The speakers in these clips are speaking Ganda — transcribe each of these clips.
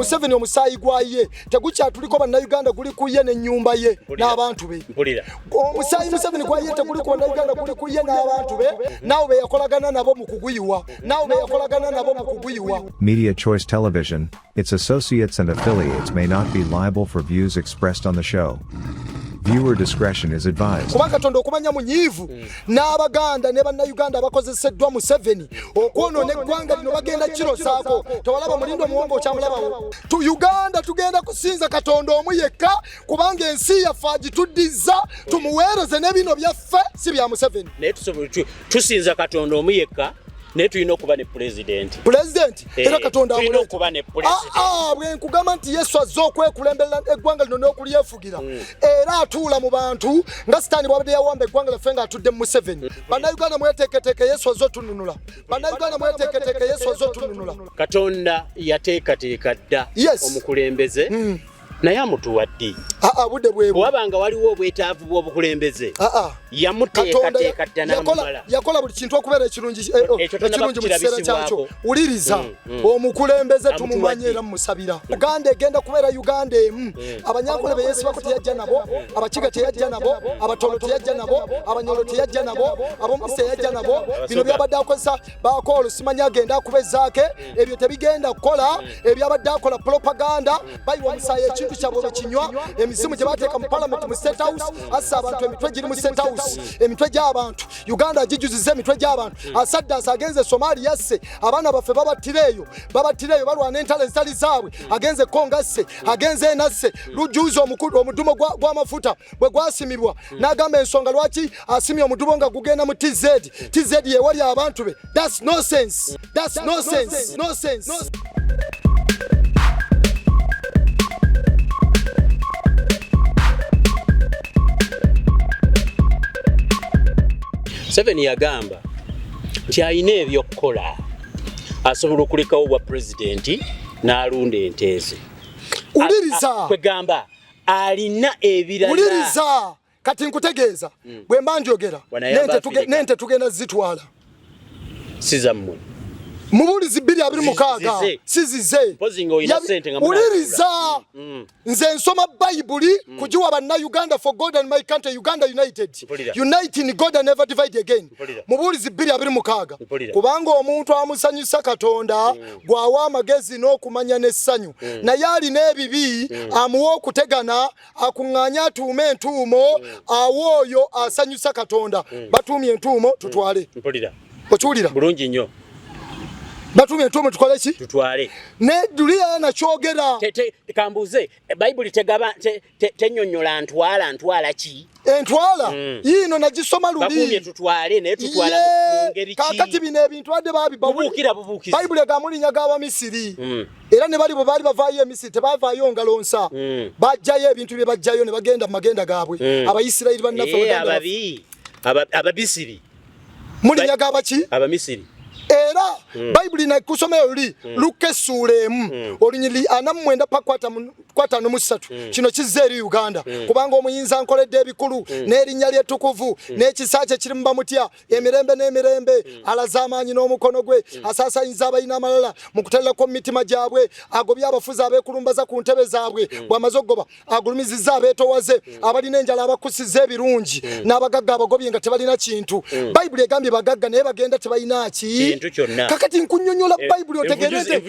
Museveni omusayi gwaye tegucha tuliko bannayuganda guli kuye n'ennyumba ye n'abantu be omusayi Museveni gwaye teguli ku bannayuganda guli kuye n'abantu be nawe be yakolagana nabo mu kuguyiwa Media Choice Television, its associates and affiliates may not be liable for views expressed on the show. Viewer discretion is advised. Kubanga Katonda okumanya munyivu n'abaganda ne bannayuganda abakozeseddwa Museveni okwonoona eggwanga lino bagenda kiro saako tewalaba mulindo muwongo okyamulabawo tu Uganda tugenda kusinza Katonda omu yekka kubanga ensi yaffe agituddiza tumuweereze n'ebino byaffe si bya Museveni naye tusinza Katonda omu yekka ne tulina okuba ne president era Katonda tulina okuba ne president bwe nkugamba nti Yesu azze okwekulembera eggwanga lino n'okulyefugira era atuula mu bantu nga sitaani bwabadde yawamba eggwanga lyaffe ng'atudde mu Museveni bannayuganda mweteeketeeke Yesu azze otununula Katonda yateekateeka dda omukulembeze naye amutuwadde budde bwebu wabanga waliwo obwetaavu bw'obukulembeze yamuteekateeka dda n'amumala yakola buli kintu okubeera ekirungi mu kiseera kyakyo wuliriza omukulembeze tumumanye era mumusabira Uganda egenda kubeera Uganda emu abanyankole be Yesu bako teyajja nabo abakiga teyajja nabo abatolo teyajja nabo abanyolo teyajja nabo ab'omukisa teyajja nabo bino byabadde akozesa bakoolo simanya agenda akubezaake ebyo tebigenda kukola ebyabadde akola propaganda bayiwa omusaayi ekintu kyabwe kinywa emisimu gye bateeka mu parliament mu State House assa abantu emitwe giri mu State House emitwe gy'abantu Uganda agijuziza emitwe gy'abantu asaddaasi agenze Somalia yasse abaana baffe babattireeyo balwana entalo ezitali zaabwe agenze Kongasse agenze enasse lujuuzi omudumo gw'amafuta bwe gwasimibwa n'agamba ensonga lwaki asimye omudumo nga gugenda mu TZ yewali abantu be that's nonsense. Museveni yagamba nti alina ebyokukola asobola okulekawo bwa pulezidenti n'alunda ente ze. Uliriza kwegamba alina ebirala. Uliriza kati nkutegeeza bwe mba njogera nente tugenda zitwala sizammwe Mubulizi 226 sizize uliriza nze nsoma Bible kujiwa bannayuganda for God and my country Uganda united unite in God and never divide again Mubulizi 226 kubanga omuntu amusanyusa Katonda gwawa amagezi n'okumanya n'essanyu naye alina ebibi amuwa okutegana akuŋŋaanya atuume entuumo awooyo asanyusa Katonda batuumye entuumo tutwale okiwulira bulungi nnyo batumye ntume tukole ki tutwale ne dulia na kyogera kambuze Bible tegaba tenyonyola ntwala ki entwala yino nagisoma luli bakumye tutwale ne tutwala mu ngeri ki kakati bino ebintu adde babi bubukiza Bible egamulinya gaba Misiri era ne bali bali bavaayo Misiri tebavaayo ngalonsa bajjayo ebintu bye bajjayo ne bagenda magenda gaabwe abayisirayiri bannafe ababi ababisiri mulinya gaba ki abamisiri era Bible na kusoma yoli Luke sura emu olunyili anamwenda pakwata no musatu kino kizeri Uganda kubanga omuyinza nkoledde ebikulu n'erinnya ly'ettukuvu n'ekisaache kiri mu bamutya emirembe alazamanyi n'omukono gwe asasanyiriza abalina amalala mu kutalira ko mitima gyabwe agobya abafuzi abekulumbaza ku ntebe zaabwe bw'amaze okugoba agulumiziza abeetowaze abalina enjala abakusiza ebirungi n'abagagga abagobye nga tebalina kintu Bible egambye bagagga naye bagenda tebalina ki kakati nkunyonyola Bible otegereze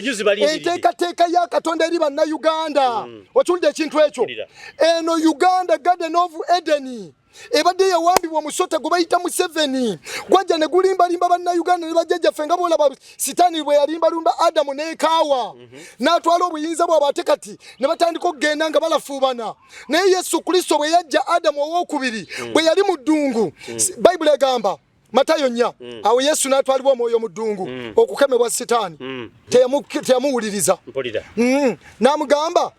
enteekateeka ya Katonda eri bannayuganda okiwulidde ekintu ekyo eno Uganda Garden of Eden ebadde yawambibwa omusota gwe bayita Museveni gwajja ne gulimbalimba bannayuganda ne bajjajjaffe nga boolaba sitaani bwe yalimbalumba Adamu n'ekaawa n'atwala obuyinza bwabwe ate kati ne batandika okugenda nga balafuubana naye Yesu Kristo bwe yajja Adamu owookubiri bwe yali mu ddungu Bible egamba Matayo nya awo Yesu n'atwalibwa omwoyo mu ddungu okukemebwa sitaani teyamuwuliriza n'amugamba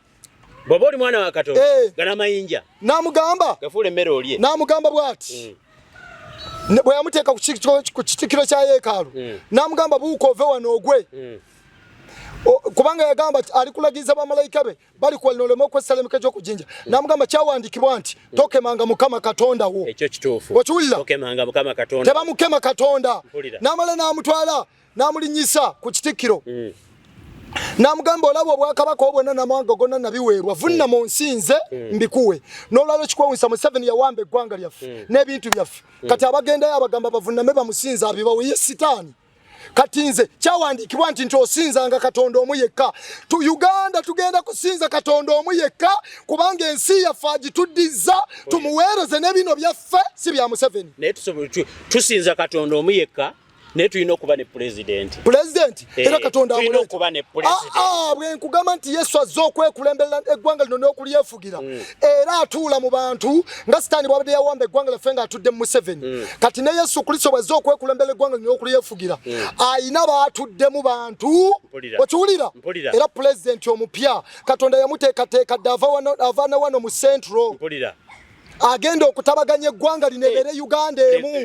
bw'oba oli mwana wa Katonda gana mayinja n'amugamba gafuule emmere olye n'amugamba bw'ati bwe yamuteeka ku kitikiro kya yeekaalu n'amugamba buuka ove wano ogwe kubanga yagamba alikulagiza bamalayika be bali kwalolemo kwesalemuka gy'okujinja n'amugamba kyawandiikibwa nti tokemanga Mukama Katonda wo ekyo kituufu okiwulira tokemanga Mukama Katonda tebamukema Katonda n'amala n'amutwala n'amulinyisa ku kitikiro namugamba olaba obwakabaka obwonna n'amawanga gonna nabiweerwa vunna mu nsinze mbikuwe n'olwalo kikwewunyisa Museveni yawamba eggwanga lyaffe n'ebintu byaffe kati abagendayo abagamba bavunname bamusinza abibawe ye sitaani kati nze kyawandiikibwa nti osinzanga Katonda omu yekka tu Uganda tugenda kusinza Katonda omu yekka kubanga ensi yaffe agituddiza tumuweereze n'ebino byaffe si bya Museveni naye tusinza Katonda omu yekka naye tulina okuba ne president era Katonda tulina okuba ne president bwe nkugamba nti Yesu azze okwekulemberera eggwanga lino n'okulyefugira era atuula mu bantu nga sitaani bwabadde yawamba eggwanga lyaffe nga atudde mu Museveni kati ne Yesu Kristo bwazze okwekulemberera eggwanga lino n'okulyefugira ayina baatudde mu bantu okiwulira era president omupya Katonda yamuteekateeka dde avaana wano mu Central agenda okutabaganya eggwanga lino ebeere Uganda emu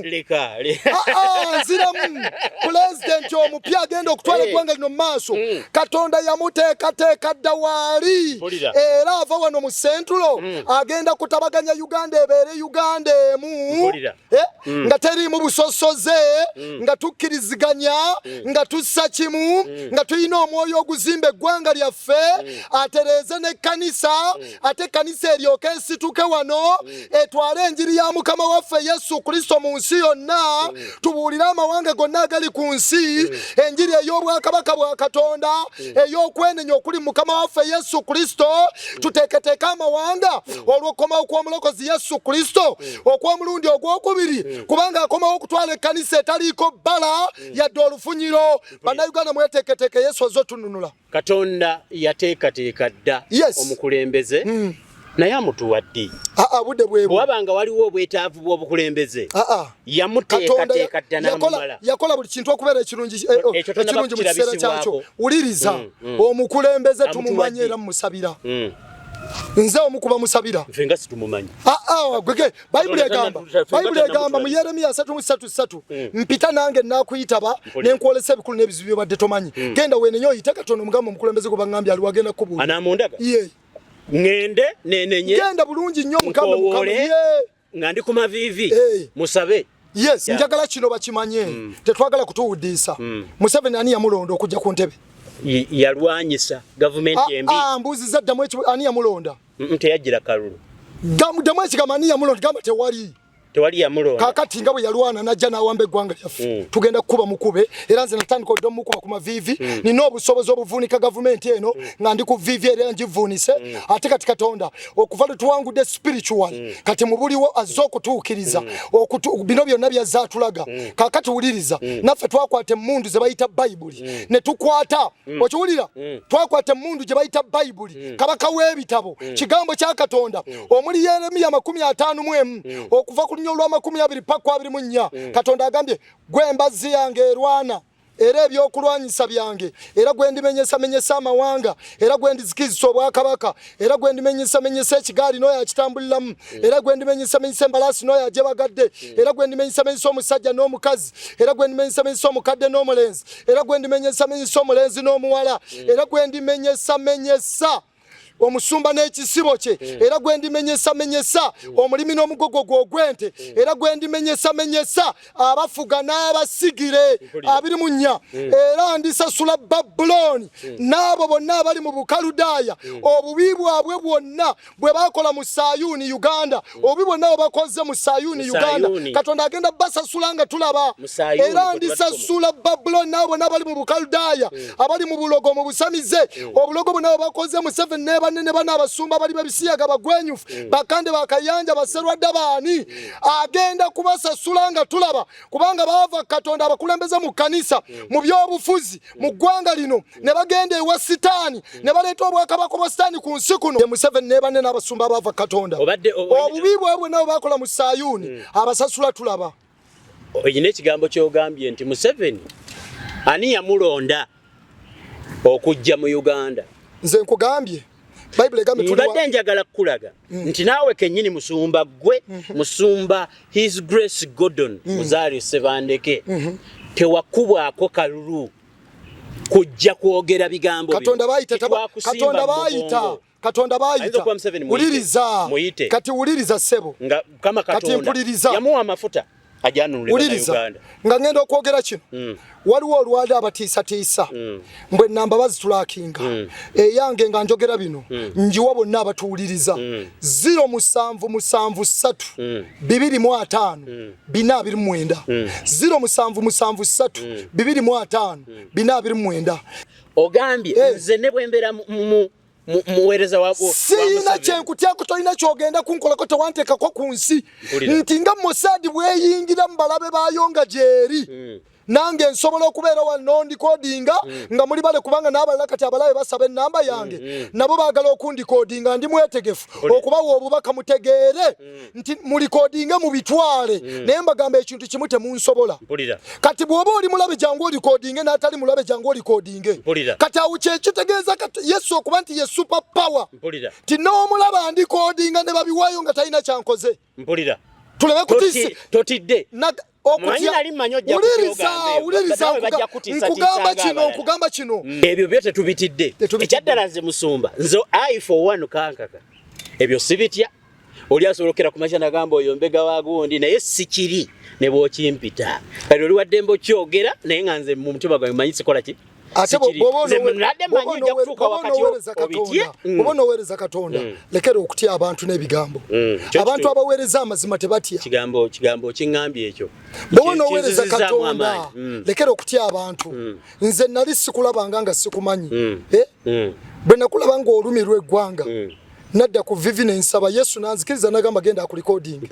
nziramu president omupya agenda okutwala eggwanga lino mu maaso Katonda yamuteekateeka dda waali era ava wano mu Central agenda kutabaganya Uganda ebeere Uganda emu nga teriimu busosoze nga tukkiriziganya nga tussa kimu nga tulina omwoyo oguzimba eggwanga lyaffe atereeze n'ekkanisa ate ekkanisa eryoke esituke wano etwale enjiri ya Mukama waffe Yesu Kristo mu nsi yonna tubuulire amawanga gonna agali ku nsi enjiri ey'obwakabaka bwa Katonda ey'okwenenya okuli Mukama waffe Yesu Kristo tuteeketeeke amawanga olw'okukomawo kw'omulokozi Yesu Kristo okw'omulundi ogwokubiri kubanga akomawo okutwala ekkanisa etaliiko bbala yadde olufunyiro bannayuganda mweteeketeeke Yesu azze otununula Katonda yateekateeka dda omukulembeze naye amutuwadde budde bwebu bwabanga waliwo obwetaavu bw'obukulembeze yamuteekateeka dda n'amumala yakola buli kintu okubeera ekirungi mu kiseera kyakyo wuliriza omukulembeze tumumanye era mumusabira nze omukuba musabira nfe nga situmumanyi gwege Bayibuli egamba mu Yeremiya 3:3 mpita nange nakuyitaba nenkwolesa ebikulu n'ebizibu bye badde tomanyi genda wenenye oyite Katonda omugamba omukulembeze gwe bangambye ali wagenda kubuulira anamundaga ngende nenenye genda bulungi nnyo mukama nga ndi ku maviivi musabe njagala kino bakimanye tetwagala kutuwuddisa Museveni ani yamulonda okujja ku ntebe yalwanyisa gavumenti embi mbuuziza ddamu ani yamulonda teyajjira kalulu ddamu ekigamba ani yamulonda gamba tewali yamulonda kakati nga bwe yalwana najja n'awamba eggwanga lyaffe tugenda kukuba mukube era nze natandika odde omukuba ku maviivi nina obusobozi obuvuunika gavumenti eno nga ndi ku viivi era ngivuunise ate kati Katonda okuva lwe tuwangudde spiritual kati mubuliwo azze okutuukiriza bino byonna byazze atulaga kakati wuliriza naffe twakwata emmundu ze bayita Bayibuli ne tukwata okiwulira twakwata emmundu gye bayita Bayibuli kabaka w'ebitabo kigambo kya Katonda omuli Yeremiya 51 okuva ku lunyolo lwa 20 paka 24 Katonda agambye gwe embazzi yange erwana era ebyokulwanyisa byange era gwe ndimenyesa amawanga era gwe ndizikizisa obwakabaka era gwe ndimenyesa ekigaali n'oyo akitambuliramu era gwe ndimenyesa embalaasi n'oyo ajebagadde era gwe ndimenyesa omusajja n'omukazi era gwe ndimenyesa omukadde n'omulenzi era gwe ndimenyesa omulenzi n'omuwala era gwe ndimenyesa omusumba n'ekisibo kye era gwe ndimenyesa omulimi n'omugogo gw'ogwente era gwe ndimenyesa abafuga n'abasigire 24 era ndisasula Babuloni n'abo bonna abali mu Bukaludaaya obubi bwabwe bwonna bwe bakola mu Sayuni Uganda obubi bwonna bwe bakoze mu Sayuni Uganda Katonda agenda basasula nga tulaba era ndisasula Babuloni n'abo n'abali mu Bukaludaaya abali mu bulogo mu busamize obulogo bwonna bwe bakoze mu 7 ne bana abasumba bali babisiyaga bagwenyufu bakande bakayanja baserwadde baani agenda kubasasula nga tulaba kubanga baava Katonda abakulembeze mu kanisa mu byobufuzi mu ggwanga lino ne bagenda ewa sitaani ne baleeta obwakabaka bwa sitaani ku nsi kuno Museveni ne banne n'abasumba abaava Katonda obubi bwabwe nabo bakola mu Sayuni abasasula tulaba oyina ekigambo ky'ogambye nti Museveni ani yamulonda okujja mu Uganda nze nkugambye Bible egambye tulwa njagala kukulaga nti naawe kennyini musumba gwe musumba His Grace Gordon Muzaali Sebandeke tewakubwako kalulu kujja kwogera bigambo Katonda bayita uliriza kati uliriza sebo kama Katonda yamuwa amafuta ajanulira nga ngenda okwogera kino waliwo olwali abatiisatiisa mbwe namba bazitulakinga eyange nga njogera bino njiwa bonna abatuwuliriza 0773 255 429 0773 255 429 ogambye nze ne bwembera muweereza wako sina kyenkutyako tolina kyogenda kunkolako tewanteekako ku nsi nti nga Mossad bweyingira mu balabe bayonga gyeri nange nsobola okubeera wano ndikodinga nga muli bale kubanga n'abalala kati abalabe basaba ennamba yange nabo baagala okundikodinga ndi mwetegefu okubawa obubaka mutegeere nti mulikodinga mu bitwale naye mbagamba ekintu kimu temunsobola kati bw'oba oli mulabe jangu olikodinge n'atali mulabe jangu olikodinge kati awo kyekitegeeza Yesu okuba nti ye super power ti n'omulaba ndikodinga ne babiwaayo nga talina kyankoze tuleme kutise totidde nkugamba kino ebyo byo tetubitidde ekyaddala nze Musumba nze I for one kankaka ebyo sibitya oli asolokera ku makya nagamba oyo mbega wagundi naye sikiri ne bwokimpita kati oli wadde mbokyogera naye nga nze mu mutima gwange manyi sikola ki oba noweereza Katonda lekera okutya abantu n'ebigambo abantu abaweereza amazima tebatya kigambo kiŋŋambye ekyo bwoba noweereza Katonda lekera okutya abantu nze nali sikulabanga nga sikumanyi bwe nakulaba nga olumi lw'eggwanga nadda ku vivi nensaba Yesu nanzikiriza nagamba genda akulikodinga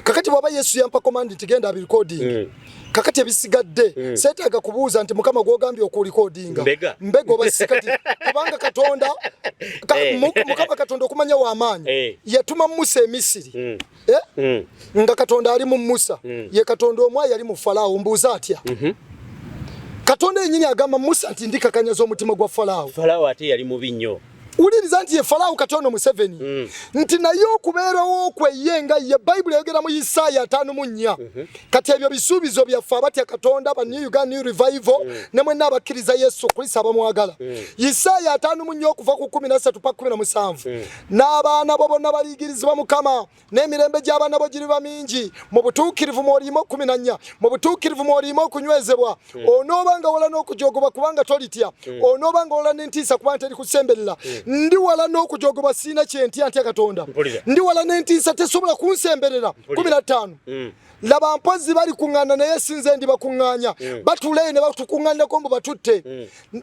kakati bwaba Yesu yampa command nti genda abikodinga kakati ebisigadde seetaaga kubuuza nti Mukama gw'ogambye okulikodinga mbega oba sikati kubanga Katonda Mukama Katonda okumanya w'amaanyi yatuma Musa e Misiri nga Katonda ali mu Musa ye Katonda omwayi yali mu Falaawo mbuuza atya Katonda yennyini agamba Musa nti ndikakanyaza omutima gwa Falaawo ate yali mubi nnyo uliriza nti ye Falaawo Katonda Museveni nti naye okubeerawo kwe ye nga ye Bayibuli eyogera mu Isaaya 5:4 kati ebyo bisuubizo byaffe abatya Katonda ba New Uganda New Revival ne mwenna abakkiriza Yesu Kristo abamwagala Isaaya 5:4 okuva ku 13 paka 17 n'abaana bo bonna baliyigirizibwa Mukama n'emirembe gy'abaana bo giriba mingi mu butuukirivu mw'olimu 14 mu butuukirivu mw'olimu okunywezebwa onoobanga wala n'okujogobwa kubanga tolitya onoobanga wala n'entiisa kubanga teri kusemberera ndi wala n'okujogobwa siina kyentya ntya Katonda ndi wala n'entiisa tesobola kunsemberera 15 laba mpozi bali kuŋŋaana naye sinze ndi bakuŋŋaanya batuleyo ne batukuŋŋaanako mbu batutte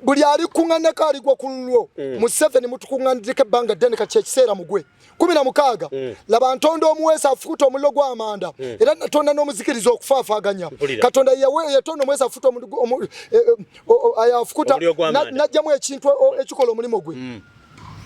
buli ali kuŋŋaanako aligwa ku lulwo Museveni mutukuŋŋaanireko ebbanga ddene kati ekiseera mugwe 16 laba ntonda omuweesa afukuta omuliro gw'amanda era natonda n'omuzikiriza okufaafaaganya Katonda yatonda omuweesa afukuta afukuta n'ajjamu ekintu ekikola omulimu gwe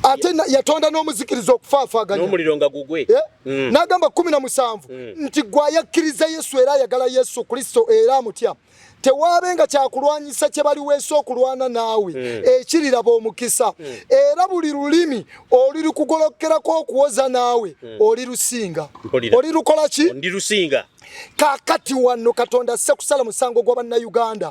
ate yatonda n'omuzikiriza okufaafaaganya n'omuliro nga gugwe n'agamba 17 nti gwayakkiriza Yesu era ayagala Yesu Kristo era amutya tewaabenga kyakulwanyisa kye bali weese okulwana naawe ekiriraba omukisa era buli lulimi olirukugolokerako okuwoza naawe olirusinga olirukola ki ndirusinga kakati wano Katonda asse kusala musango gwa bannayuganda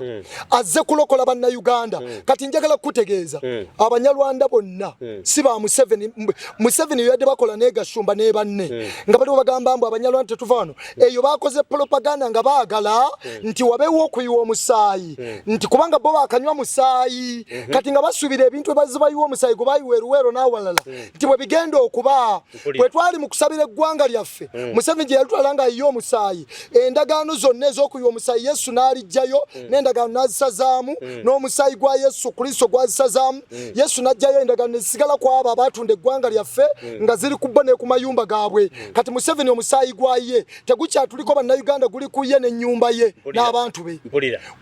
azze kulokola bannayuganda kati njagala kutegeeza abanyalwanda bonna si ba Museveni yadde bakola negashumba ne banne nga bali bagamba mbu abanyalwanda tetuva wano eyo bakoze propaganda nga baagala nti wabeewo okuyiwa omusaayi nti kubanga bo bakanywa musaayi kati nga basuubira ebintu ebazibayiwa omusaayi gwe bayiwa eruweero n'awalala nti bwe bigenda okuba bwe twali mu kusabira eggwanga lyaffe Museveni gye yalitwala nga ayiye omusaayi endagaano zonna ez'okuyiwa omusaayi Yesu n'alijjayo n'endagaano n'azisazaamu n'omusaayi gwa Yesu Kristo gwazisazaamu Yesu n'ajjayo endagaano nezisigala ku abo abatunda eggwanga lyaffe nga ziri ku bo ne ku mayumba gaabwe kati Museveni omusaayi gwaye tegukyatuliko bannayuganda guli ku ye n'ennyumba ye n'abantu be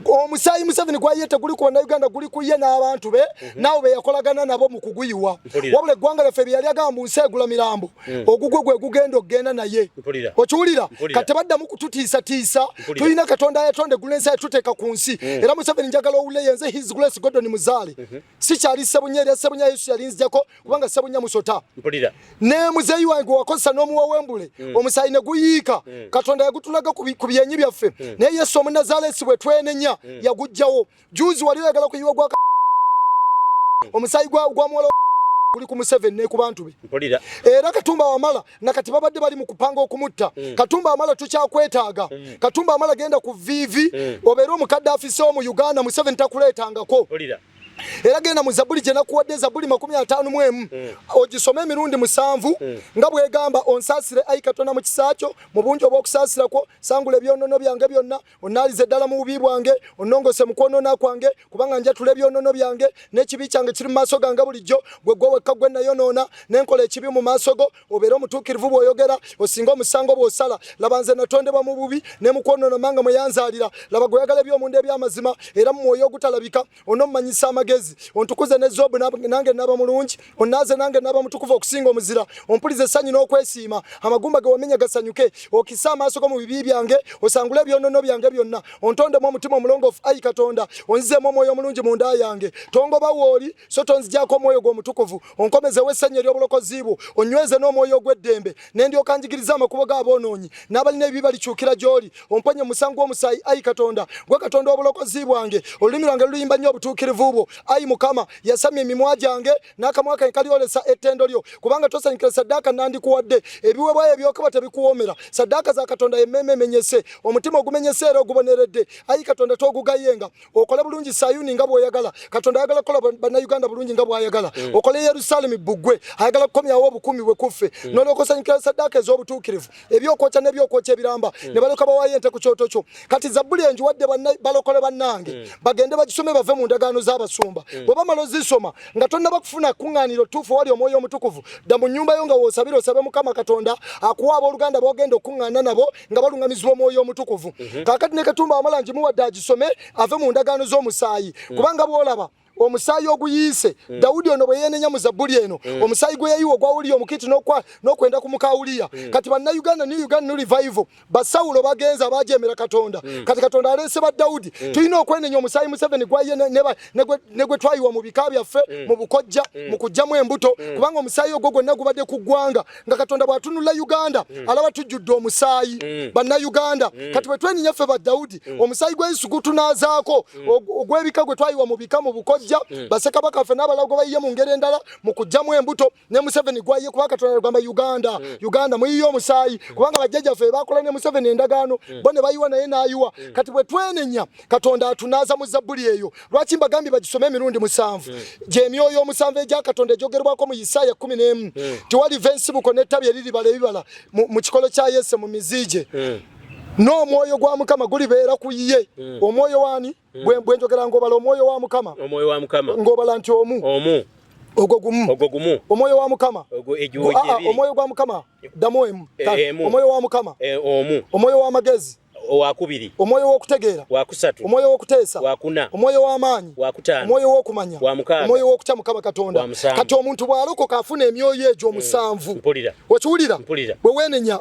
omusaayi Museveni gwaye teguli ku bannayuganda guli ku ye n'abantu be naawe be yakolagana nabo mu kuguyiwa wabula eggwanga lyaffe bye yali agamba nsi egula mirambo ogugwe gwe gugenda okugenda naye okiwulira kati tebaddamu kututiisatiisa tulina Katonda yatonda eggulu n'ensi yatuteeka ku nsi era Museveni njagala owule yenze His Grace Gordon Muzaale si kyali Ssebunya erya Ssebunya Yesu yali nzijako kubanga Ssebunya musota ne muzeeyi wange wakozesa n'omuwa w'embule omusaayi ne guyiika Katonda yagutulaga ku byenyi byaffe naye Yesu Omunnazaaleesi bwe twenenya yaguggyawo juuzi wali oyagala kuyiwa gwa omusaayi gwa muwala kuli ku Museveni ne ku bantu be mpulira era Katumba Wamala nakati babadde bali mu kupanga okumutta Katumba Wamala tukyakwetaaga Katumba Wamala genda ku vivi obeera omukadde afise mu Uganda Museveni takuleetangako mpulira era genda mu Zabuli gye nakuwadde Zabuli 51 ogisome emirundi 7 nga bwegamba onsaasire ayi Katonda mu kisakyo mu bungi obw'okusaasirako sangula ebyonono byange byonna onnaalize ddala mu bubi bwange onnongose mu kwonoona kwange kubanga njatula ebyonono byange n'ekibi kyange kiri mu maaso gange bulijjo gwe gwe wekka gwe nayonoona n'enkola ekibi mu maaso go obeera omutuukirivu bw'oyogera osinga omusango bw'osala laba nze natondebwa mu bubi ne mu kwonoona manga mwe yanzaalira laba gweyagala eby'omunda eby'amazima era mu mwoyo ogutalabika onommanyisa amagezi ontukuze ne Zobu nange naba mulungi onaaze nange naba mutukuvu okusinga omuzira ompulize essanyu n'okwesiima amagumba ge wamenya gasanyuke okisa amaaso go mu bibi byange osangule ebyonono byange byonna ontondemu omutima omulongoofu ayi Katonda onzizeemu omwoyo omulungi mu nda yange tongoba wooli so tonzigyako omwoyo gw'omutukuvu onkomezewo essanyu ery'obulokozi bwo onyweze n'omwoyo ogw'eddembe ne ndyoka njigiriza amakubo g'aboonoonyi n'abalina ebibi balikyukira gy'oli omponye mu musango gw'omusaayi ayi Katonda gwe Katonda w'obulokozi bwange olulimi lwange luluyimba nnyo obutuukirivu bwo ayi Mukama yasamye emimwa gyange n'akamwa kange kalyolesa ettendo lyo kubanga tosanyukira saddaaka nandikuwadde ebiweebwayo ebyokuba tebikuwoomera saddaaka za Katonda emmeme emenyese omutima ogumenyese era oguboneredde ayi Katonda togugayenga okole bulungi Sayuni nga bw'oyagala Katonda ayagala kukola bannayuganda bulungi nga bw'ayagala okole Yerusaalemi bbugwe ayagala kukomyawo obukumi bwe kuffe n'olyoka osanyukira saddaaka ez'obutuukirivu ebyokwokya n'ebyokwokya ebiramba ne balyoka bawaayo ente ku kyoto kyo kati Zabbuli enjiwadde balokole bannange bagende bagisome bave mu ndagaano z'abasumba bw'oba malo zisoma nga tonnaba kufuna kuŋŋaaniro tuufu wali omwoyo omutukuvu dda mu nnyumba yo nga woosabire osabe Mukama Katonda akuwa abooluganda b'ogenda okuŋŋaana nabo nga baluŋŋamizibwa omwoyo omutukuvu kaakati ne Katumba Wamala ngimuwadde agisome ave mu ndagaano z'omusaayi kubanga bw'olaba omusaayi oguyiise Dawudi ono bwe yeenenya mu Zabbuli eno omusaayi gwe yayiwa ogwa Uliya Omukiiti n'okwenda ku muka Uliya kati bannayuganda New Uganda Revival basawulo bagenza abajeemera Katonda kati Katonda aleese ba Dawudi tulina okwenenya omusaayi Museveni gwaye ne gwe twayiwa mu bika byaffe mu bukojja mu kuggyamu embuto kubanga omusaayi ogwo gwonna gubadde ku ggwanga nga Katonda bw'atunula Uganda alaba tujjudde omusaayi bannayuganda kati bwe twenenya ffe ba Dawudi omusaayi gwe Yesu gutunaazaako ogw'ebika gwe twayiwa mu bika mu bukojja Basekabaka ffe n'abalago bayiye mu ngeri endala mu kuggyamu embuto ne Museveni gwaye kuba Katonda agamba Uganda muyiye omusaayi kubanga bajjajjaffe bakola ne Museveni endagaano bo ne bayiwa naye n'ayiwa kati bwe twenenya Katonda atunaaza mu Zabbuli eyo lwaki mbagambye bagisome emirundi 7 gy'emyoyo 7 egya Katonda egyogerwako mu Isaaya 11 tiwaliva ensibuko n'ettabi eriribala ebibala mu kikolo kya Yese mu miziije n'omwoyo gwa Mukama gulibeera ku ye omwoyo waani bwe njogera ng'obala omwoyo wa Mukama ng'obala nti omu ogwo gumu omwoyo wa Mukama omwoyo gwa Mukama ddamu emu omwoyo wa Mukama omwoyo w'amagezi owakubiri omwoyo w'okutegeera wakusatu omwoyo w'okuteesa wakuna omwoyo w'amaanyi wakutaano omwoyo w'okumanya wamukaaga omwoyo w'okutya Mukama Katonda kati omuntu bw'alokoka afuna emyoyo egyo 7 okiwulira bwe weenenya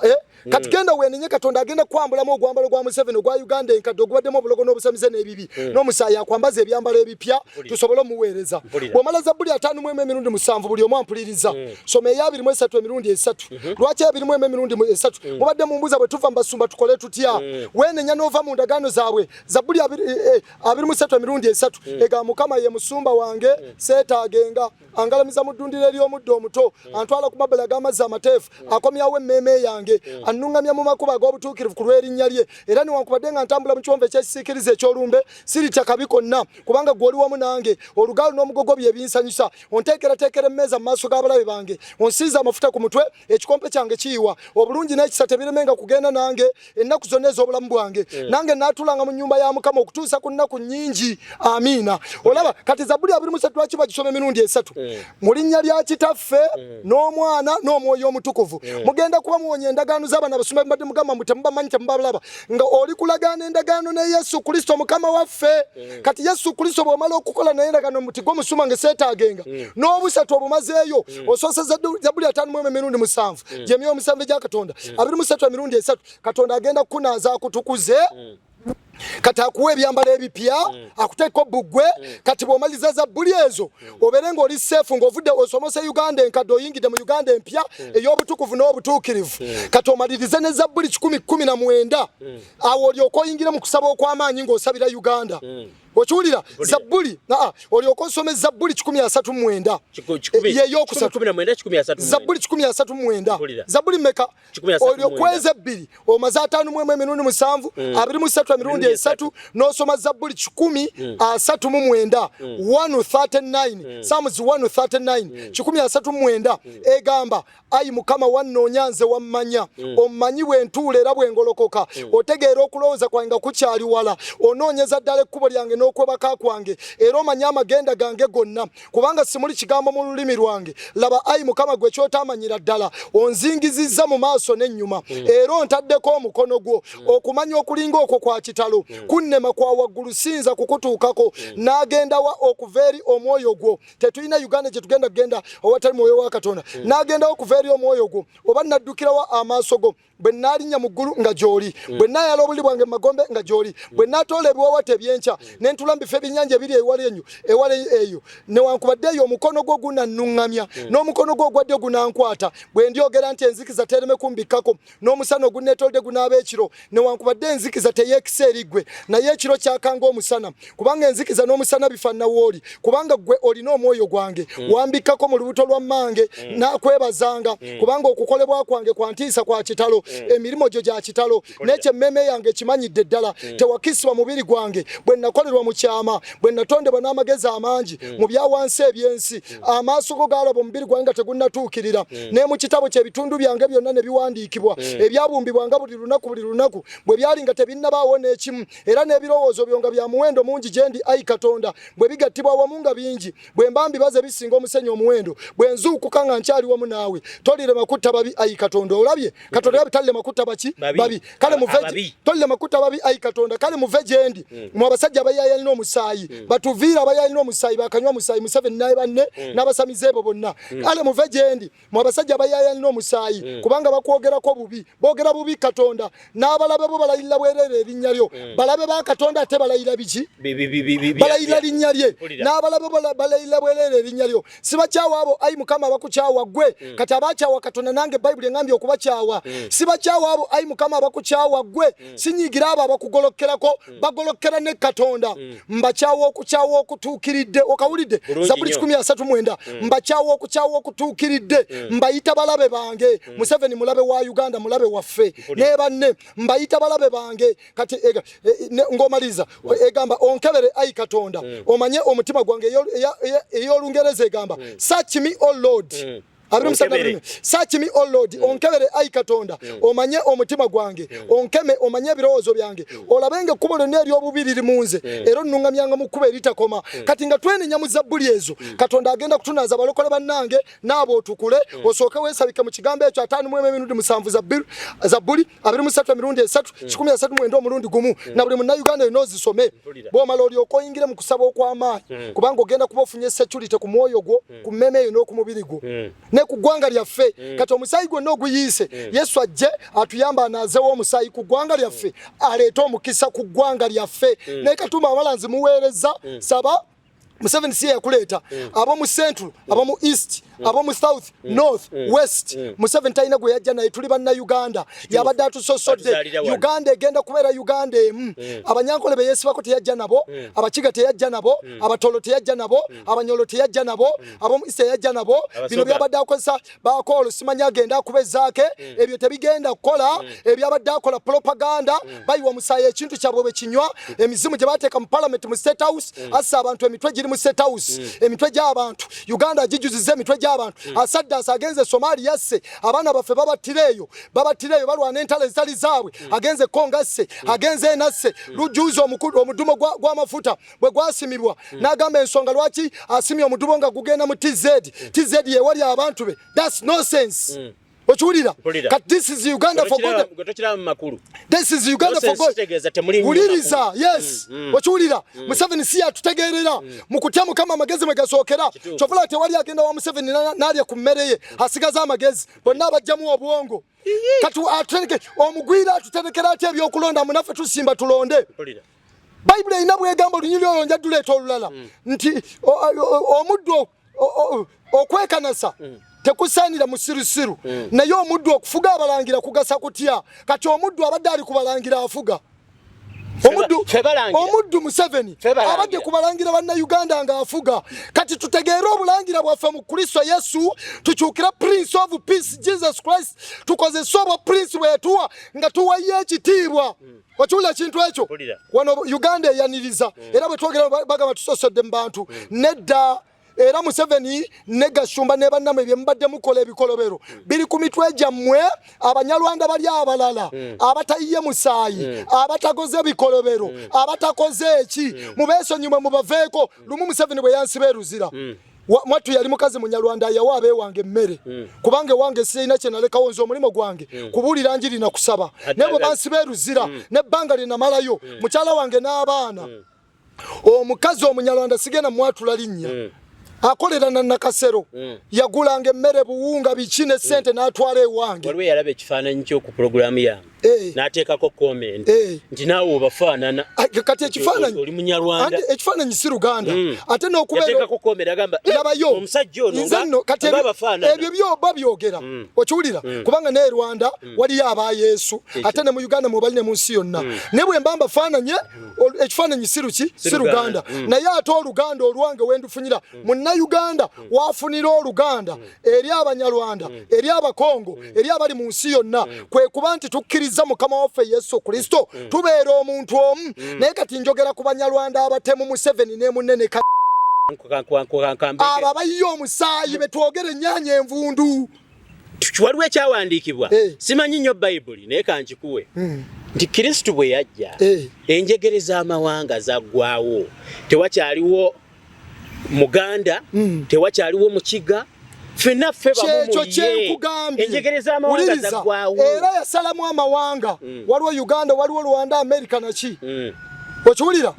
kati genda weenenye Katonda agenda kwambulamu ogwambalo gwa Museveni ogwa Uganda enkadde ogubaddemu obulogo n'obusamize n'ebibi n'omusaayi akwambaza ebyambalo ebipya tusobole omuweereza bw'omala Zabbuli 5 emirundi 7 buli omu ampuliriza soma eya 23 emirundi 3 lwaki 21 emirundi 3 mubadde mumbuuza bwe tuva mu basumba tukole tutya wenenya n'ova mu ndagaano zaabwe Zabbuli 23 emirundi 3 ega Mukama ye musumba wange seetaagenga angalamiza mu ddundiro ery'omuddo omuto antwala ku mabbali ag'amazzi amateefu akomyawo emmeeme yange annungamya mu makubo ag'obutuukirivu ku lw'erinnya lye era newankubadde nga ntambula mu kiwonvu ekyekisiikiriza eky'olumbe siritya kabi konna kubanga gw'oli wamu nange olugaalo n'omugogo bye binsanyusa onteekerateekera emmeeza mu maaso g'abalabe bange onsiiza amafuta ku mutwe ekikompe kyange kiyiwa obulungi n'ekisa tebiremenga kugenda nange ennaku zonna ez'obulamu bwange nange naatulanga mu nnyumba ya Mukama okutuusa ku nnaku nnyingi amiina olaba kati Zabbuli 23 lwaki bagisoma emirundi 3 mu linnya lya Kitaffe n'Omwana n'Omwoyo Omutukuvu mugenda kuba muwonya endagaano z'abaana abasumba mbadde mugamba mbu temubamanyi temubalaba nga oli kulagaana endagaano ne Yesu Kristo Mukama waffe kati Yesu Kristo bw'omala okukola naye endagaano muti gwe musuma ngeseetaagenga n'obusatu obumazeeyo osoose Zabbuli 5 emirundi 7 gy'emyoyo 7 egya Katonda 23 emirundi 3 Katonda agenda kukunaaza akutukuze kati akuwa ebyambalo ebipya akuteeka bbugwe kati bw'omaliza Zabbuli ezo obeere ng'oli seefu ng'ovudde osomose Uganda enkadde oyingidde mu Uganda empya ey'obutukuvu n'obutuukirivu kati omalirize ne Zabbuli 10:19 awo olyoka oyingire mu kusaba okw'amaanyi ng'osabira Uganda Okiwulira Zabbuli oli okosome Zabbuli 139 yeyo okusatu Zabbuli 139 Zabbuli meka oli okweze 2 omaze 5 mu emirundi 7 23 emirundi 3 n'osoma Zabbuli 139 139 Psalms 139 139 egamba ayi Mukama wannonyanze wammanya omanyi bwentuula era bwengolokoka otegeera okulowooza kwange kukyali wala onoonyeza ddala ekkubo lyange n'okwebaka kwange era omanyi amagenda gange gonna kubanga simuli kigambo mu lulimi lwange laba ayi Mukama gwe kyotamanyira ddala onzingizizza mu maaso n'ennyuma era ontaddeko omukono gwo okumanya okulinga okwo kwa kitalo kunnema kwa waggulu sinza kukutuukako n'agenda wa okuva eri omwoyo gwo tetulina Uganda gye tugenda kugenda owatali mwoyo wa Katonda n'agenda okuva eri omwoyo gwo oba naddukirawa amaaso go bwe nalinya mu ggulu nga gy'oli bwe nayala obuli bwange magombe nga gy'oli bwe natoola ebiwawata ebyenkya ne ntula mu bifo ebinnyanja ebiri ewala eyo newankubadde eyo omukono gwo gunannuŋŋamya n'omukono gwo ogwa ddyo gunankwata bwe ndyogera nti enzikiza tereme kumbikkako n'omusana ogunneetolodde gunaaba ekiro newankubadde enzikiza teyeekisa eriggwe naye ekiro kyakanga omusana kubanga enzikiza n'omusana bifaanana wooli kubanga ggwe olina omwoyo gwange wambikkako mu lubuto lwa mmange naakwebazanga kubanga okukolebwa kwange kwa ntiisa kwa kitalo emirimo gyo gya kitalo n'ekyemmeme yange kimanyidde ddala tewakisibwa mubiri gwange bwe nakolerwa mu kyama bwe natondebwa n'amagezi amangi mu byawansi ebyensi amaaso go gaalaba omubiri gwange nga tegunnatuukirira ne mu kitabo ky'ebitundu byange byonna ne biwandiikibwa ebyabumbibwanga buli lunaku bwe byali nga tebinnabaawo n'ekimu era n'ebirowoozo byo nga bya muwendo mungi gye ndi ayi Katonda bwe bigattibwa wamu nga bingi bwe mba mbibaze bisinga omusenyu omuwendo bwe nzuukuka nga nkyali wamu naawe tolirema kutta babi ayi Katonda olabye Katonda talirema kutta baki babi kale muveje tolirema kutta babi ayi Katonda kale muveje ndi mu abasajja abayayalina omusaayi batuviira abayayalina omusaayi bakanywa omusaayi Museveni naye banne n'abasamize ebo bonna kale muveje ndi mu abasajja abayayalina omusaayi kubanga bakwogerako bubi boogera bubi Katonda n'abalabe bo balayira bwerere erinnya lyo balabe ba Katonda ate balayira biki balayira linnya lye n'abalabe balayira bwerere erinnya lyo sibakyawa abo ayi Mukama abakukyawa gwe kati abakyawa Katonda nange Bayibuli engambye okubakyawa sibakyawa abo ayi Mukama abakukyawa gwe sinyigira abo abakugolokkerako bagolokkera ne Katonda mbakyawa okukyawa okutuukiridde okawulidde Zabbuli 139 mbakyawa okukyawa okutuukiridde mbayita balabe bange Museveni mulabe wa Uganda mulabe waffe ne banne mbayita balabe bange kati ngomaliza egamba onkebere ayi Katonda omanye omutima gwange ey'Olungereza egamba search me O Lord search me O Lord onkebere ayi Katonda omanye omutima gwange onkeme omanye ebirowoozo byange olabenge ekkubo lyonna ery'obubiri limunze era onnungamyanga mu kkubo eritakoma kati nga twenenya mu Zabbuli ezo Katonda agenda kutunaaza abalokole bannange n'abo otukule osooke weesabike mu kigambo ekyo 5 emirundi 7 Zabbuli 23 emirundi 3 139 omulundi gumu na buli munnayuganda yonna ozisome bw'omala olyoka oyingire mu kusaba okw'amaanyi kubanga ogenda kuba ofunye security ku mwoyo gwo ku mmeme eyo n'okumubiri gwo ku ggwanga lyaffe kati omusaayi gwonna oguyiise Yesu ajje atuyamba anaazewo omusaayi ku ggwanga lyaffe aleete omukisa ku ggwanga lyaffe naye katuma abalanzi muweereza saba Museveni si yakuleeta abo mu Central abo mu East abo mu South North West Museveni talina gwe yajja naye tuli banna Uganda yabadde atusosodde Uganda egenda kubeera Uganda emu abanyankole be yeesibako teyajja nabo abakiga teyajja nabo abatolo teyajja nabo abanyolo teyajja nabo abo mu East teyajja nabo bino byabadde akozesa bakoolo simanya agenda akubezaake ebyo tebigenda kukola ebyabadde akola propaganda bayiwa musaayi ekintu kyabwe bwe kinywa emizimu gye bateeka mu Parliament mu State House assa abantu emitwe giri mu State House emitwe gy'abantu Uganda gijuzize emitwe gy'abantu asaddaasa agenze Somalia yasse abaana baffe babatireeyo balwana entalo ezitali zaabwe agenze Kongasse agenze enasse lujuuzi omudumo gw'amafuta bwe gwasimibwa n'agamba ensonga lwaki asimye omudumo nga gugenda mu TZ yewali abantu be that's nonsense Ochuulira kat this is Uganda for God this is Uganda for God uliriza yes ochuulira Museveni si atutegeerera mu kutya Mukama amagezi mwe gasookera kyovula tewali agenda wa Museveni n'alya ku mmere ye asigaza amagezi bonna abajjamu obwongo kati atuleke omugwira atuterekera ati ebyokulonda munaffe tusimba tulonde Bayibuli erina bwegamba olunyiri olwo nja tuleeta olulala nti omuddu okwekanasa tekusaanira musirusiru naye omuddu okufuga abalangira kugasa kutya kati omuddu abadde ali kubalangira afuga omuddu Museveni abadde kubalangira banna Uganda nga afuga kati tutegeera obulangira bwaffe mu Kristo Yesu tukyukira Prince of Peace Jesus Christ tukozesa obwo Prince bwetuwa nga tuwaye ekitiibwa wachula kintu ekyo wano Uganda eyaniriza era bwe twogera bagamba tusosodde mu bantu nedda era Museveni ne Gashumba ne bannamwe bye mbadde mukola ebikolobero biri ku mitwe gyammwe abanyalwanda bali abalala abatayiye musaayi abatagoze ebikolobero abatakoze eki mubeesonyimwe mubaveeko lumu Museveni bwe yansibeeruzira mwatu yali mukazi munyalwanda yawa abeewange emmere kubange wange sirina kye nalekawo nze omulimo gwange kubuulira njiri na kusaba nebo bansibeeruzira nebbanga linamalayo mukyala wange n'abaana omukazi omunyalwanda sigenda mwatula linnya akolera na nakasero yagulanga emmere buwunga bikine sente n'atwala ewange waliwo yalaba ekifaananyi kyo ku programu yange n'ateekako comment nti naawe obafaanana kati ekifaananyi oli munyalwanda ekifaananyi si Luganda ate n'okubeera yateekako comment agamba omusajja ono nga ebyo byoba byogera okiwulira kubanga ne Rwanda waliyo aba Yesu ate ne mu Uganda mubali ne mu nsi yonna ne bwe mbamba faananye ekifaananyi si Luganda naye ate Oluganda olwange wendufunyira munna Uganda wafunira Oluganda eri abanyalwanda eri abakongo eri abali mu nsi yonna kwe kuba nti tukkiriza mukama waffe Yesu Kristo tubeera omuntu omu naye kati njogera ku banyalwanda abatemu Museveni ne munene abo abayiye omusaayi betwogera ennyanya envundu waliwo ekyawandiikibwa simanyi nnyo Bayibuli naye kankikuwe nti Kristo bwe yajja enjegere z'amawanga zaggwaawo tewakyaliwo Muganda tewakyaliwo Mukiga fenna ffe bamuye enjegere z'amawanga zaggwaawo era yasalamu amawanga waliwo Uganda waliwo Rwanda America naki okiwulira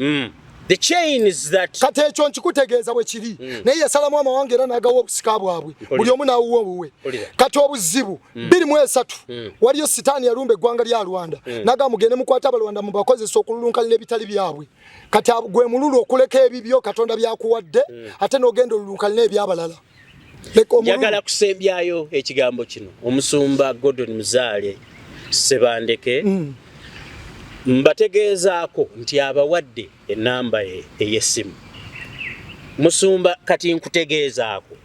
the chain is that kati ekyo nkikutegeeza bwe kiri naye yasalamu amawanga era n'agawa obusika bwabwe buli omu n'awuwa obuwe kati obuzibu 23 waliyo sitaani yalumba eggwanga lya Rwanda naga mugende mukwata abalwanda mubakozesa okululunkanira ebitali byabwe kati gwe mululu okuleka ebibyo Katonda byakuwadde ate n'ogenda olulunkanira ebyabalala njagala kusembyayo ekigambo kino omusumba Gordon Muzaale Sebandeke mbategeezaako nti abawadde ennamba ey'essimu musumba kati nkutegeezaako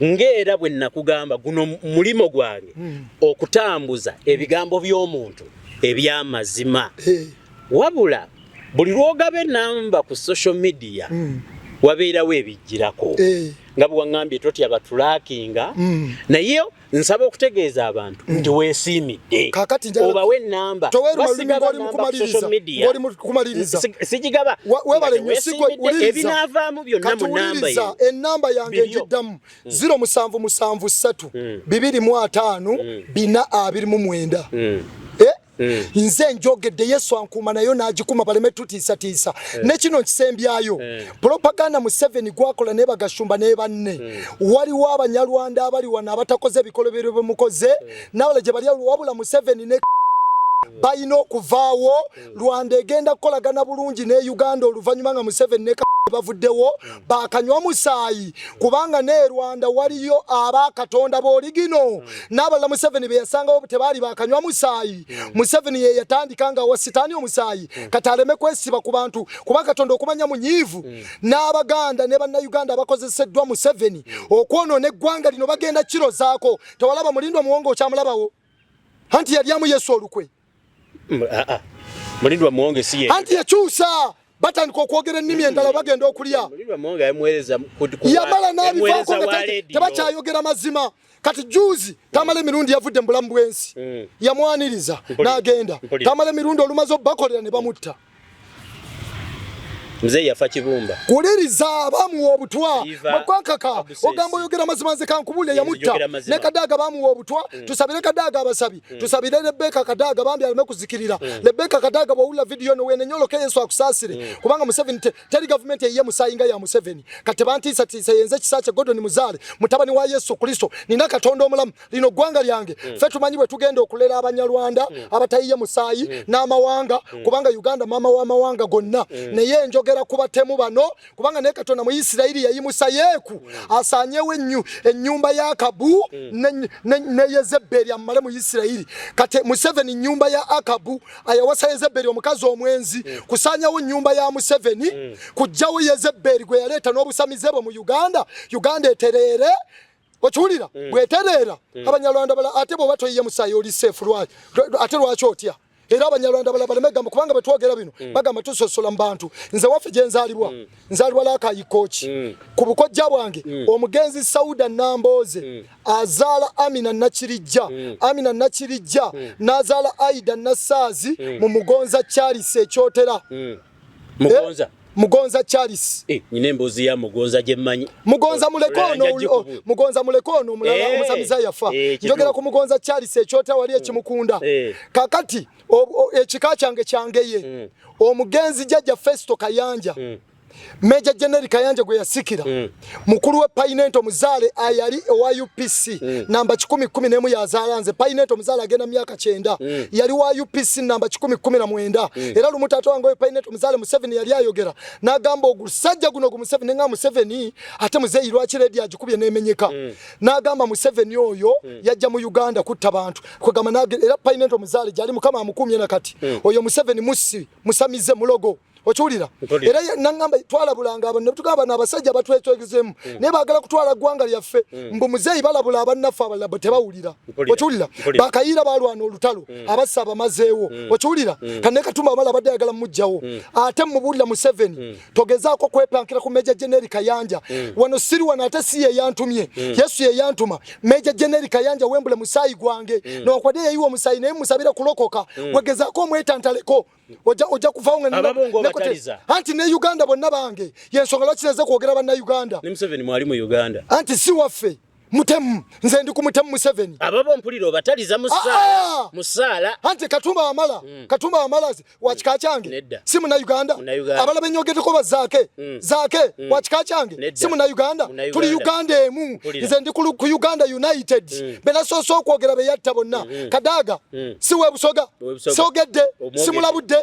ng'era bwe nakugamba guno mulimo gwange okutambuza ebigambo by'omuntu eby'amazima wabula buli lwogaba ennamba ku social media wabeerawo ebijjirako nga bwe waŋŋambye totya batulaakinga naye nsaba okutegeeza abantu nti weesiimidde obawe ennamba basigaba nnamba ku social media sigigaba ebinaavaamu byonna mu nnamba ye ennamba yange njiddamu 0773 255 429 nze njogedde Yesu ankuma nayo n'agikuma baleme tutiisatiisa ne kino nkisembyayo propaganda Museveni gwakola ne Bagashumba ne banne waliwo abanyalwanda abali wano abatakoze ebikolobero bye mukoze nawale gye bali wabula Museveni ne bayina okuvaawo Rwanda egenda kukolagana bulungi ne Uganda oluvannyuma nga Museveni ne bavuddewo bakanywa musaayi kubanga ne Rwanda waliyo abakatonda b'oligino n'abalala Museveni be yasangawo tebaali bakanywa musaayi Museveni ye yatandika nga wasitaani omusaayi kati aleme kwesiba ku bantu kuba Katonda okumanya munyiivu n'Abaganda ne bannayuganda abakozeseddwa Museveni okwonoona eggwanga lino bagenda kiro zaako tewalaba Mulindwa Muwonge okyamulabawo anti yalyamu Yesu olukwe Mulindwa Muwonge si ye anti yakyusa batandika okwogera ennimi endala bagenda okulya yamala n'abivaako nga tebakyayogera mazima kati juzi tamala emirundi yavudde mu bulamu bw'ensi yamwaniriza n'agenda tamala emirundi olumaze obbakolera ne bamutta Mzee yafa kibumba kuliriza bamuwa obutwa mukwankaka ogamba oyogera mazima nze kankubule yamutta ne Kadaga bamuwa obutwa tusabire Kadaga abasabi tusabire Rebecca Kadaga bambi alime kuzikirira Rebecca Kadaga bawula video no wene nyoloke Yesu akusasire kubanga Museveni teri government ye musayinga ya Museveni kate bantisa tisa yenze kisache Gordon Muzaale mutabani wa Yesu Kristo nina Katonda omulamu lino gwanga lyange fetu manyibwe tugenda okulera abanyalwanda abatayiye musayi n'amawanga kubanga Uganda mama wa mawanga gonna ne ye njoge twogera kubatemu bano kubanga ne Katonda mu Isiraeli yayimusa Yeeku asanyewe ennyumba ya Akabu ne Yezebeli amale mu Isiraeli kate Museveni nyumba ya Akabu ayawasa Yezebeli omukazi omwenzi kusanyawo nyumba ya Museveni kujjawo Yezebeli gwe yaleta n'obusamizebo mu Uganda eterere okiwulira bweterera Abanyarwanda bala ate bo batoyiye musayi oli safe lwaki ate lwaki otya era Abanyarwanda bala balemegamba kubanga betwogera bino bagamba tusosola mbantu nze waffe gye nzalibwa lakayi kochi ku bukojja bwange omugenzi Sauda Namboze azaala Amina Nakirijja n'azaala Aida Nasazi mu Mugonza Charles ekyotera Mugonza Charles nyine embuzi ya Mugonza gyemanyi Mugonza mulekono mulala omusamiza yafa njogera ku Mugonza Charles ekyota wali ekimukunda kakati ekika kyange ye omugenzi jjajja Festo Kayanja Major General Kayanja gwe yasikira mukulu we Painento Muzale ayali owa UPC namba 10 yazalanze Painento Muzale agenda myaka 9 yali wa UPC namba 10 era lumutato wango we Painento Muzale Museveni yali ayogera nagamba ogusajja guno Museveni nga Museveni ate muzeyi lwaki ready agikubye nemenyeka nagamba Museveni oyo yajja mu Uganda kutta abantu kugamba era Painento Muzale jali mukama amukumye nakati oyo Museveni musamize mulogo okiwulira era nangamba twalabulanga abantu tugamba n'abasajja batwetwegezemu ne bagala kutwala gwanga lyaffe mbu muzeyi balabula abannafu abalabo tebawulira okiwulira bakayira balwana olutalo abasaba mazeewo okiwulira kanne Katumba amala badde yagala mujjawo ate mubulira Museveni togezaako kwepankira ku Major General Kayanja wano siri wana ate si ye yantumye Yesu ye yantuma Major General Kayanja wembule musayi gwange n'okwade yayiwa omusayi naye musabira kulokoka wegezaako omwetantaleko oja kufaunga anti ne Uganda bonna bange yensonga lwakireze kwogera banna Uganda ne Museveni mwali mu Uganda anti si waffe mutemu nze ndi ku mutemu Museveni ababo mpuliro bataliza musala anti Katumba amala wakika kyange simu na Uganda abala benyogeteko bazake zake wakika kyange simu na Uganda tuli Uganda emu nze ndi ku Uganda United bena soso kwogera be yatta bonna Kadaga si we busoga sogedde simulabudde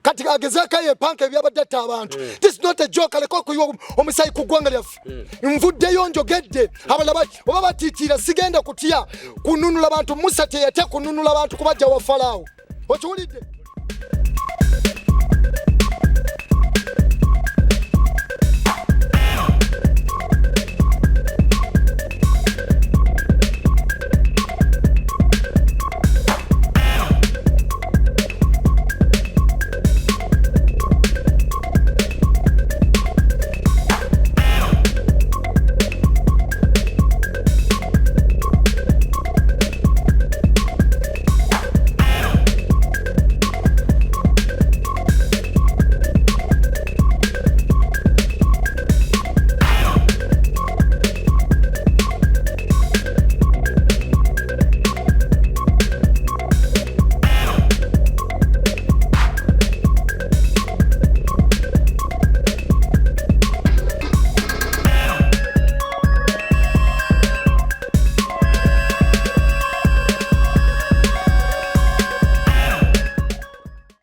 kati agezeka ye panke byabadde abantu this is not a joke aleko kuyo omusayi kugwanga lyafu mvudde yonjogedde abala oba batitira sigenda kutya kununula abantu Musa teyate kununula abantu kubajja wa Farao okiwulidde